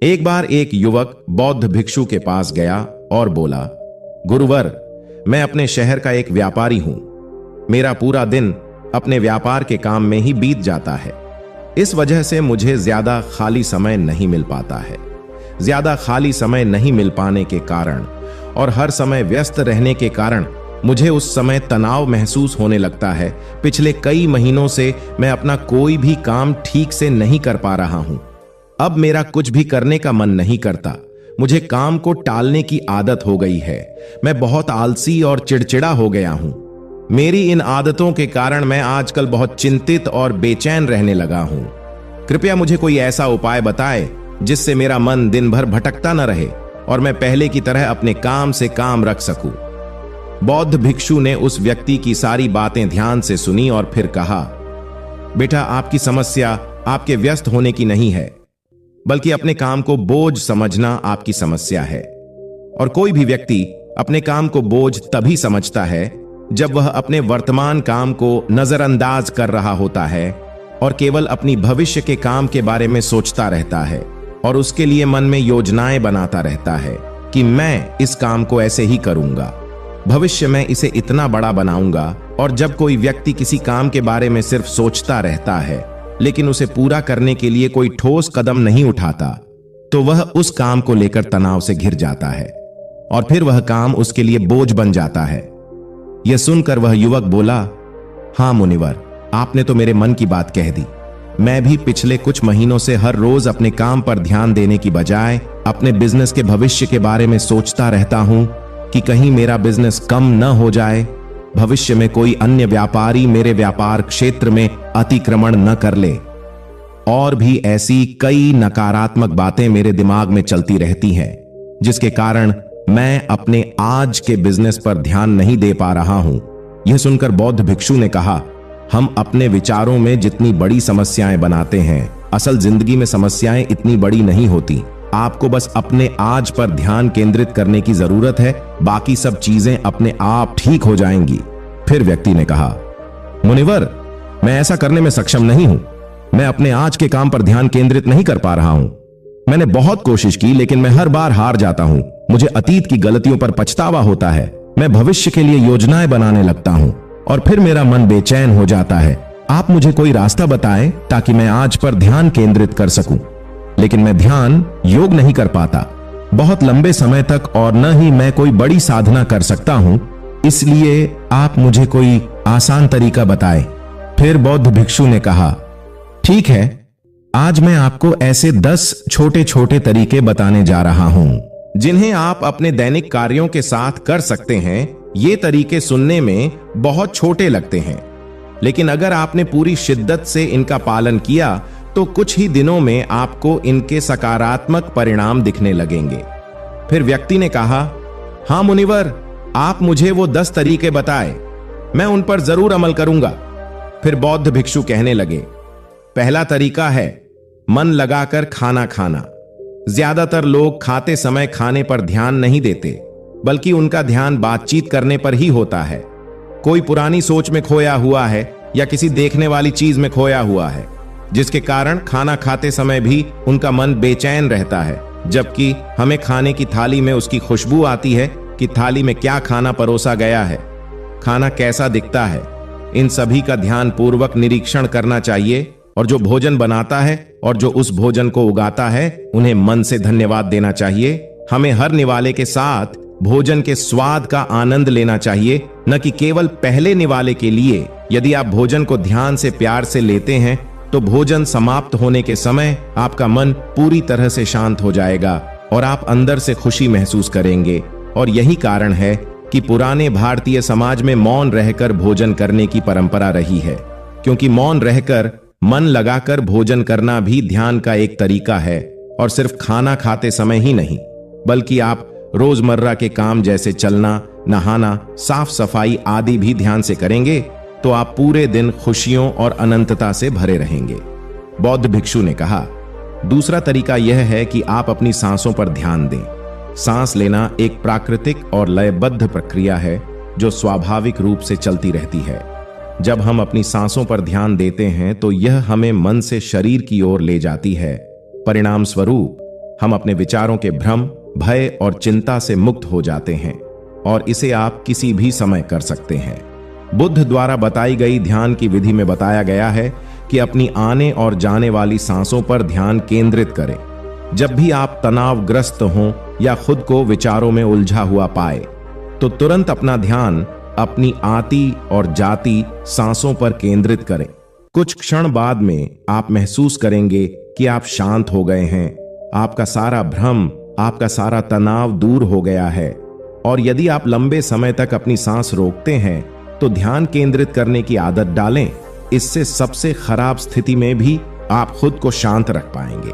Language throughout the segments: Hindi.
एक बार एक युवक बौद्ध भिक्षु के पास गया और बोला, गुरुवर, मैं अपने शहर का एक व्यापारी हूं। मेरा पूरा दिन अपने व्यापार के काम में ही बीत जाता है। इस वजह से मुझे ज्यादा खाली समय नहीं मिल पाता है। ज्यादा खाली समय नहीं मिल पाने के कारण और हर समय व्यस्त रहने के कारण मुझे उस समय तनाव महसूस होने लगता है। पिछले कई महीनों से मैं अपना कोई भी काम ठीक से नहीं कर पा रहा हूं। अब मेरा कुछ भी करने का मन नहीं करता। मुझे काम को टालने की आदत हो गई है। मैं बहुत आलसी और चिड़चिड़ा हो गया हूं। मेरी इन आदतों के कारण मैं आजकल बहुत चिंतित और बेचैन रहने लगा हूं। कृपया मुझे कोई ऐसा उपाय बताएं जिससे मेरा मन दिन भर भटकता न रहे और मैं पहले की तरह अपने काम से काम रख सकूं। बौद्ध भिक्षु ने उस व्यक्ति की सारी बातें ध्यान से सुनी और फिर कहा, बेटा, आपकी समस्या आपके व्यस्त होने की नहीं है, बल्कि अपने काम को बोझ समझना आपकी समस्या है। और कोई भी व्यक्ति अपने काम को बोझ तभी समझता है जब वह अपने वर्तमान काम को नजरअंदाज कर रहा होता है और केवल अपनी भविष्य के काम के बारे में सोचता रहता है और उसके लिए मन में योजनाएं बनाता रहता है कि मैं इस काम को ऐसे ही करूंगा, भविष्य में इसे इतना बड़ा बनाऊंगा। और जब कोई व्यक्ति किसी काम के बारे में सिर्फ सोचता रहता है लेकिन उसे पूरा करने के लिए कोई ठोस कदम नहीं उठाता, तो वह उस काम को लेकर तनाव से घिर जाता है और फिर वह काम उसके लिए बोझ बन जाता है। यह सुनकर वह युवक बोला, हां मुनिवर, आपने तो मेरे मन की बात कह दी। मैं भी पिछले कुछ महीनों से हर रोज अपने काम पर ध्यान देने की बजाय अपने बिजनेस के भविष्य के बारे में सोचता रहता हूं कि कहीं मेरा बिजनेस कम न हो जाए, भविष्य में कोई अन्य व्यापारी मेरे व्यापार क्षेत्र में अतिक्रमण न कर ले। और भी ऐसी कई नकारात्मक बातें मेरे दिमाग में चलती रहती हैं, जिसके कारण मैं अपने आज के बिजनेस पर ध्यान नहीं दे पा रहा हूं। यह सुनकर बौद्ध भिक्षु ने कहा, हम अपने विचारों में जितनी बड़ी समस्याएं बनाते हैं, असल जिंदगी में समस्याएं इतनी बड़ी नहीं होती। आपको बस अपने आज पर ध्यान केंद्रित करने की जरूरत है, बाकी सब चीजें अपने आप ठीक हो जाएंगी। फिर व्यक्ति ने कहा, मुनिवर, मैं ऐसा करने में सक्षम नहीं हूं। मैं अपने आज के काम पर ध्यान केंद्रित नहीं कर पा रहा हूं। मैंने बहुत कोशिश की लेकिन मैं हर बार हार जाता हूं। मुझे अतीत की गलतियों पर पछतावा होता है। मैं भविष्य के लिए योजनाएं बनाने लगता हूं और फिर मेरा मन बेचैन हो जाता है। आप मुझे कोई रास्ता बताएं ताकि मैं आज पर ध्यान केंद्रित कर सकूं। लेकिन मैं ध्यान योग नहीं कर पाता बहुत लंबे समय तक और न ही मैं कोई बड़ी साधना कर सकता हूं। इसलिए आप मुझे कोई आसान तरीका बताएं। फिर बौद्ध भिक्षु ने कहा, ठीक है, आज मैं आपको ऐसे 10 छोटे छोटे तरीके बताने जा रहा हूं जिन्हें आप अपने दैनिक कार्यों के साथ कर सकते हैं। ये तरीके सुनने में बहुत छोटे लगते हैं, लेकिन अगर आपने पूरी शिद्दत से इनका पालन किया तो कुछ ही दिनों में आपको इनके सकारात्मक परिणाम दिखने लगेंगे। फिर व्यक्ति ने कहा, हां मुनिवर, आप मुझे वो 10 तरीके बताएं, मैं उन पर जरूर अमल करूंगा। फिर बौद्ध भिक्षु कहने लगे, पहला तरीका है मन लगाकर खाना खाना। ज्यादातर लोग खाते समय खाने पर ध्यान नहीं देते, बल्कि उनका ध्यान बातचीत करने पर ही होता है। कोई पुरानी सोच में खोया हुआ है या किसी देखने वाली चीज में खोया हुआ है, जिसके कारण खाना खाते समय भी उनका मन बेचैन रहता है। जबकि हमें खाने की थाली में उसकी खुशबू आती है कि थाली में क्या खाना परोसा गया है, खाना कैसा दिखता है। इन सभी का ध्यान पूर्वक निरीक्षण करना चाहिए और जो भोजन बनाता है और जो उस भोजन को उगाता है, उन्हें मन से धन्यवाद देना चाहिए। हमें हर निवाले के साथ भोजन के स्वाद का आनंद लेना चाहिए, न कि केवल पहले निवाले के लिए। यदि आप भोजन को ध्यान से प्यार से लेते हैं तो भोजन समाप्त होने के समय आपका मन पूरी तरह से शांत हो जाएगा और आप अंदर से खुशी महसूस करेंगे। और यही कारण है कि पुराने भारतीय समाज में मौन रहकर भोजन करने की परंपरा रही है, क्योंकि मौन रहकर मन लगाकर भोजन करना भी ध्यान का एक तरीका है। और सिर्फ खाना खाते समय ही नहीं, बल्कि आप रोजमर्रा के काम जैसे चलना, नहाना, साफ सफाई आदि भी ध्यान से करेंगे तो आप पूरे दिन खुशियों और अनंतता से भरे रहेंगे। बौद्ध भिक्षु ने कहा, दूसरा तरीका यह है कि आप अपनी सांसों पर ध्यान दें। सांस लेना एक प्राकृतिक और लयबद्ध प्रक्रिया है जो स्वाभाविक रूप से चलती रहती है। जब हम अपनी सांसों पर ध्यान देते हैं तो यह हमें मन से शरीर की ओर ले जाती है। परिणाम स्वरूप हम अपने विचारों के भ्रम, भय और चिंता से मुक्त हो जाते हैं और इसे आप किसी भी समय कर सकते हैं। बुद्ध द्वारा बताई गई ध्यान की विधि में बताया गया है कि अपनी आने और जाने वाली सांसों पर ध्यान केंद्रित करें। जब भी आप तनावग्रस्त हों या खुद को विचारों में उलझा हुआ पाए, तो तुरंत अपना ध्यान अपनी आती और जाती सांसों पर केंद्रित करें। कुछ क्षण बाद में आप महसूस करेंगे कि आप शांत हो गए हैं, आपका सारा भ्रम, आपका सारा तनाव दूर हो गया है। और यदि आप लंबे समय तक अपनी सांस रोकते हैं तो ध्यान केंद्रित करने की आदत डालें। इससे सबसे खराब स्थिति में भी आप खुद को शांत रख पाएंगे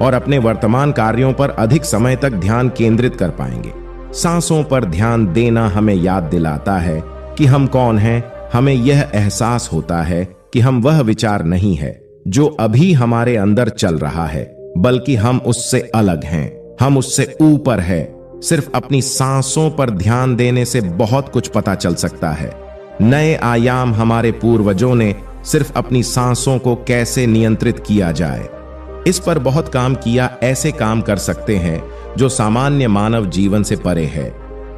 और अपने वर्तमान कार्यों पर अधिक समय तक ध्यान केंद्रित कर पाएंगे। सांसों पर ध्यान देना हमें याद दिलाता है कि हम कौन हैं। हमें यह एहसास होता है कि हम वह विचार नहीं है जो अभी हमारे अंदर चल रहा है, बल्कि हम उससे अलग हैं, हम उससे ऊपर है। सिर्फ अपनी सांसों पर ध्यान देने से बहुत कुछ पता चल सकता है। नए आयाम हमारे पूर्वजों ने सिर्फ अपनी सांसों को कैसे नियंत्रित किया जाए, इस पर बहुत काम किया। ऐसे काम कर सकते हैं जो सामान्य मानव जीवन से परे है,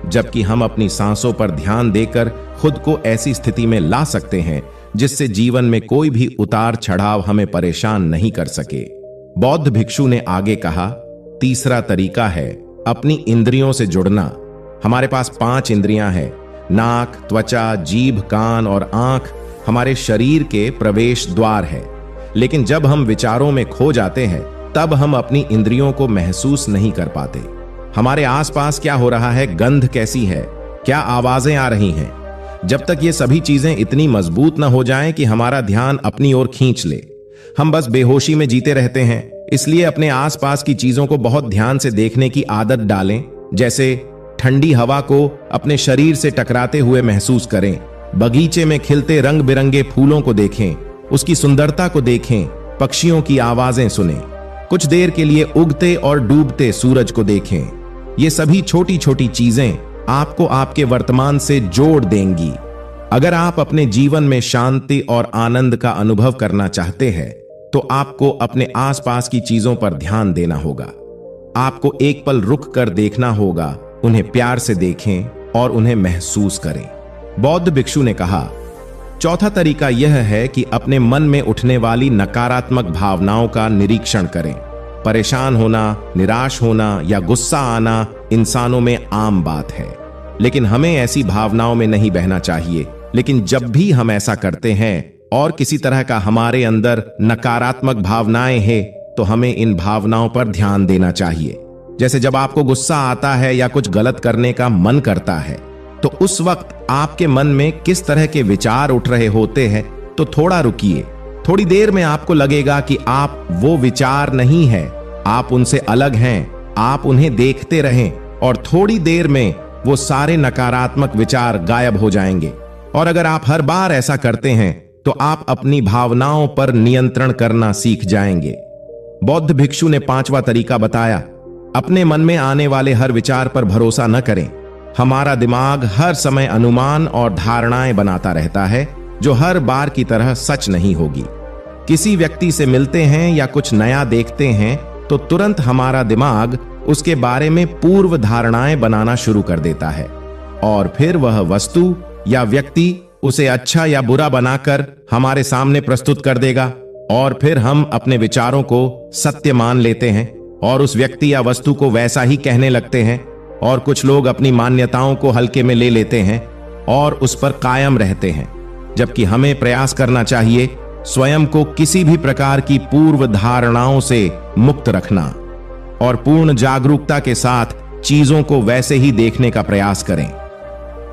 जबकि हम अपनी सांसों पर ध्यान देकर खुद को ऐसी स्थिति में ला सकते हैं जिससे जीवन में कोई भी उतार चढ़ाव हमें परेशान नहीं कर सके। बौद्ध भिक्षु ने आगे कहा, तीसरा तरीका है अपनी इंद्रियों से जुड़ना। हमारे पास 5 इंद्रियां हैं, नाक, त्वचा, जीभ, कान और आंख हमारे शरीर के प्रवेश द्वार है। लेकिन जब हम विचारों में खो जाते हैं तब हम अपनी इंद्रियों को महसूस नहीं कर पाते। हमारे आसपास क्या हो रहा है, गंध कैसी है, क्या आवाजें आ रही हैं। जब तक ये सभी चीजें इतनी मजबूत न हो जाएं कि हमारा ध्यान अपनी ओर खींच ले, हम बस बेहोशी में जीते रहते हैं। इसलिए अपने आसपास की चीजों को बहुत ध्यान से देखने की आदत डालें। जैसे ठंडी हवा को अपने शरीर से टकराते हुए महसूस करें, बगीचे में खिलते रंग बिरंगे फूलों को देखें, उसकी सुंदरता को देखें, पक्षियों की आवाजें सुनें, कुछ देर के लिए उगते और डूबते सूरज को देखें। ये सभी छोटी छोटी चीजें आपको आपके वर्तमान से जोड़ देंगी। अगर आप अपने जीवन में शांति और आनंद का अनुभव करना चाहते हैं तो आपको अपने आसपास की चीजों पर ध्यान देना होगा। आपको एक पल रुक कर देखना होगा, उन्हें प्यार से देखें और उन्हें महसूस करें। बौद्ध भिक्षु ने कहा, चौथा तरीका यह है कि अपने मन में उठने वाली नकारात्मक भावनाओं का निरीक्षण करें। परेशान होना, निराश होना या गुस्सा आना इंसानों में आम बात है, लेकिन हमें ऐसी भावनाओं में नहीं बहना चाहिए। लेकिन जब भी हम ऐसा करते हैं और किसी तरह का हमारे अंदर नकारात्मक भावनाएं हैं, तो हमें इन भावनाओं पर ध्यान देना चाहिए। जैसे जब आपको गुस्सा आता है या कुछ गलत करने का मन करता है, तो उस वक्त आपके मन में किस तरह के विचार उठ रहे होते हैं, तो थोड़ा रुकिए। थोड़ी देर में आपको लगेगा कि आप वो विचार नहीं है, आप उनसे अलग हैं। आप उन्हें देखते रहें और थोड़ी देर में वो सारे नकारात्मक विचार गायब हो जाएंगे। और अगर आप हर बार ऐसा करते हैं तो आप अपनी भावनाओं पर नियंत्रण करना सीख जाएंगे। बौद्ध भिक्षु ने 5वां तरीका बताया, अपने मन में आने वाले हर विचार पर भरोसा न करें। हमारा दिमाग हर समय अनुमान और धारणाएं बनाता रहता है जो हर बार की तरह सच नहीं होगी। किसी व्यक्ति से मिलते हैं या कुछ नया देखते हैं तो तुरंत हमारा दिमाग उसके बारे में पूर्व धारणाएं बनाना शुरू कर देता है और फिर वह वस्तु या व्यक्ति उसे अच्छा या बुरा बनाकर हमारे सामने प्रस्तुत कर देगा और फिर हम अपने विचारों को सत्य मान लेते हैं और उस व्यक्ति या वस्तु को वैसा ही कहने लगते हैं। और कुछ लोग अपनी मान्यताओं को हल्के में ले लेते हैं और उस पर कायम रहते हैं, जबकि हमें प्रयास करना चाहिए स्वयं को किसी भी प्रकार की पूर्व धारणाओं से मुक्त रखना और पूर्ण जागरूकता के साथ चीजों को वैसे ही देखने का प्रयास करें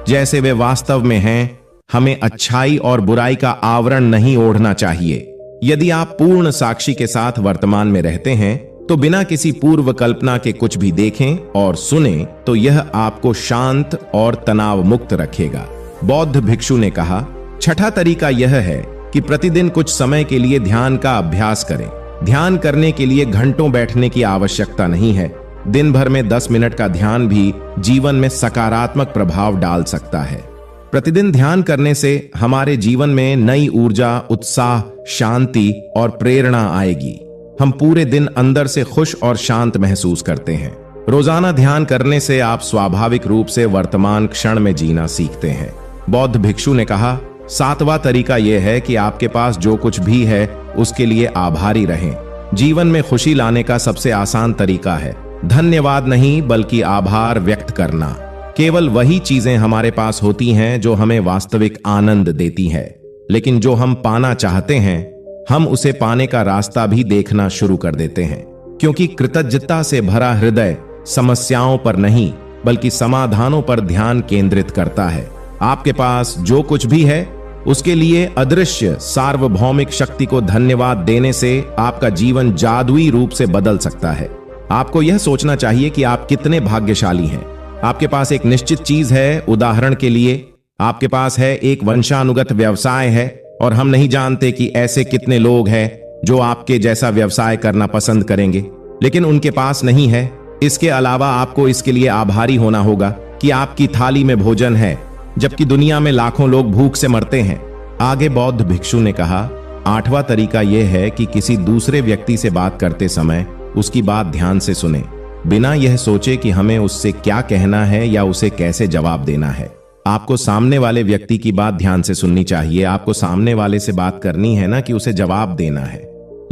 जैसे वे वास्तव में हैं। हमें अच्छाई और बुराई का आवरण नहीं ओढ़ना चाहिए। यदि आप पूर्ण साक्षी के साथ वर्तमान में रहते हैं तो बिना किसी पूर्व कल्पना के कुछ भी देखें और सुने तो यह आपको शांत और तनाव मुक्त रखेगा। बौद्ध भिक्षु ने कहा, छठा तरीका यह है कि प्रतिदिन कुछ समय के लिए ध्यान का अभ्यास करें। ध्यान करने के लिए घंटों बैठने की आवश्यकता नहीं है। दिन भर में 10 मिनट का ध्यान भी जीवन में सकारात्मक प्रभाव डाल सकता है। प्रतिदिन ध्यान करने से हमारे जीवन में नई ऊर्जा, उत्साह, शांति और प्रेरणा आएगी। हम पूरे दिन अंदर से खुश और शांत महसूस करते हैं। रोजाना ध्यान करने से आप स्वाभाविक रूप से वर्तमान क्षण में जीना सीखते हैं। बौद्ध भिक्षु ने कहा, 7वां तरीका यह है कि आपके पास जो कुछ भी है उसके लिए आभारी रहें। जीवन में खुशी लाने का सबसे आसान तरीका है धन्यवाद नहीं बल्कि आभार व्यक्त करना। केवल वही चीजें हमारे पास होती हैं जो हमें वास्तविक आनंद देती है, लेकिन जो हम पाना चाहते हैं हम उसे पाने का रास्ता भी देखना शुरू कर देते हैं, क्योंकि कृतज्ञता से भरा हृदय समस्याओं पर नहीं बल्कि समाधानों पर ध्यान केंद्रित करता है। आपके पास जो कुछ भी है उसके लिए अदृश्य सार्वभौमिक शक्ति को धन्यवाद देने से आपका जीवन जादुई रूप से बदल सकता है। आपको यह सोचना चाहिए कि आप कितने भाग्यशाली हैं। आपके पास एक निश्चित चीज है, उदाहरण के लिए आपके पास है एक वंशानुगत व्यवसाय है, और हम नहीं जानते कि ऐसे कितने लोग हैं जो आपके जैसा व्यवसाय करना पसंद करेंगे, लेकिन उनके पास नहीं है। इसके अलावा आपको इसके लिए आभारी होना होगा कि आपकी थाली में भोजन है, जबकि दुनिया में लाखों लोग भूख से मरते हैं। आगे बौद्ध भिक्षु ने कहा, 8वां तरीका यह है कि किसी दूसरे व्यक्ति से बात करते समय उसकी बात ध्यान से सुने, बिना यह सोचे कि हमें उससे क्या कहना है या उसे कैसे जवाब देना है। आपको सामने वाले व्यक्ति की बात ध्यान से सुननी चाहिए। आपको सामने वाले से बात करनी है ना कि उसे जवाब देना है।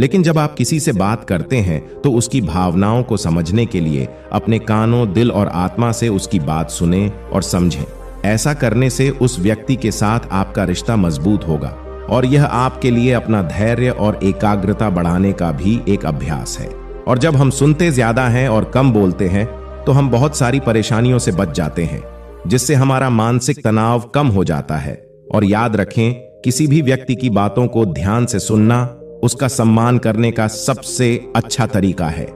लेकिन जब आप किसी से बात करते हैं तो उसकी भावनाओं को समझने के लिए अपने कानों, दिल और आत्मा से उसकी बात सुने और समझें। ऐसा करने से उस व्यक्ति के साथ आपका रिश्ता मजबूत होगा और यह आपके लिए अपना धैर्य और एकाग्रता बढ़ाने का भी एक अभ्यास है। और जब हम सुनते ज्यादा हैं और कम बोलते हैं तो हम बहुत सारी परेशानियों से बच जाते हैं, जिससे हमारा मानसिक तनाव कम हो जाता है। और याद रखें, किसी भी व्यक्ति की बातों को ध्यान से सुनना उसका सम्मान करने का सबसे अच्छा तरीका है।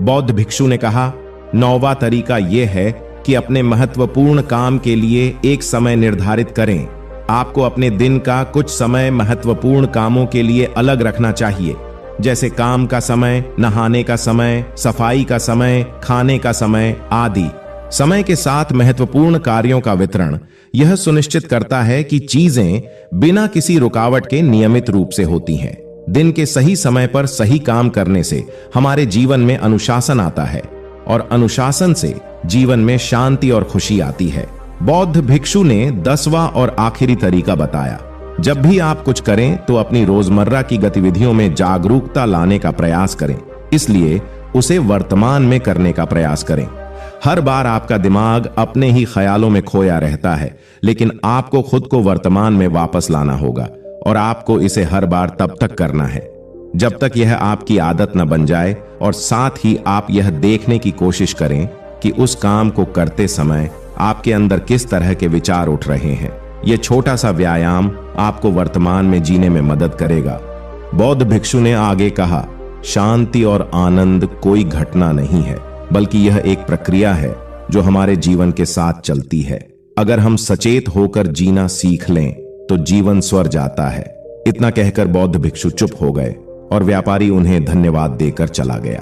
बौद्ध भिक्षु ने कहा, 9वां तरीका यह है कि अपने महत्वपूर्ण काम के लिए एक समय निर्धारित करें। आपको अपने दिन का कुछ समय महत्वपूर्ण कामों के लिए अलग रखना चाहिए, जैसे काम का समय, नहाने का समय, सफाई का समय, खाने का समय आदि। समय के साथ महत्वपूर्ण कार्यों का वितरण यह सुनिश्चित करता है कि चीजें बिना किसी रुकावट के नियमित रूप से होती हैं। दिन के सही समय पर सही काम करने से हमारे जीवन में अनुशासन आता है और अनुशासन से जीवन में शांति और खुशी आती है। बौद्ध भिक्षु ने 10वां और आखिरी तरीका बताया, जब भी आप कुछ करें तो अपनी रोजमर्रा की गतिविधियों में जागरूकता लाने का प्रयास करें, इसलिए उसे वर्तमान में करने का प्रयास करें। हर बार आपका दिमाग अपने ही ख्यालों में खोया रहता है, लेकिन आपको खुद को वर्तमान में वापस लाना होगा और आपको इसे हर बार तब तक करना है जब तक यह आपकी आदत न बन जाए, और साथ ही आप यह देखने की कोशिश करें कि उस काम को करते समय आपके अंदर किस तरह के विचार उठ रहे हैं। यह छोटा सा व्यायाम आपको वर्तमान में जीने में मदद करेगा। बौद्ध भिक्षु ने आगे कहा, शांति और आनंद कोई घटना नहीं है, बल्कि यह एक प्रक्रिया है जो हमारे जीवन के साथ चलती है। अगर हम सचेत होकर जीना सीख लें तो जीवन स्वर जाता है। इतना कहकर बौद्ध भिक्षु चुप हो गए और व्यापारी उन्हें धन्यवाद देकर चला गया।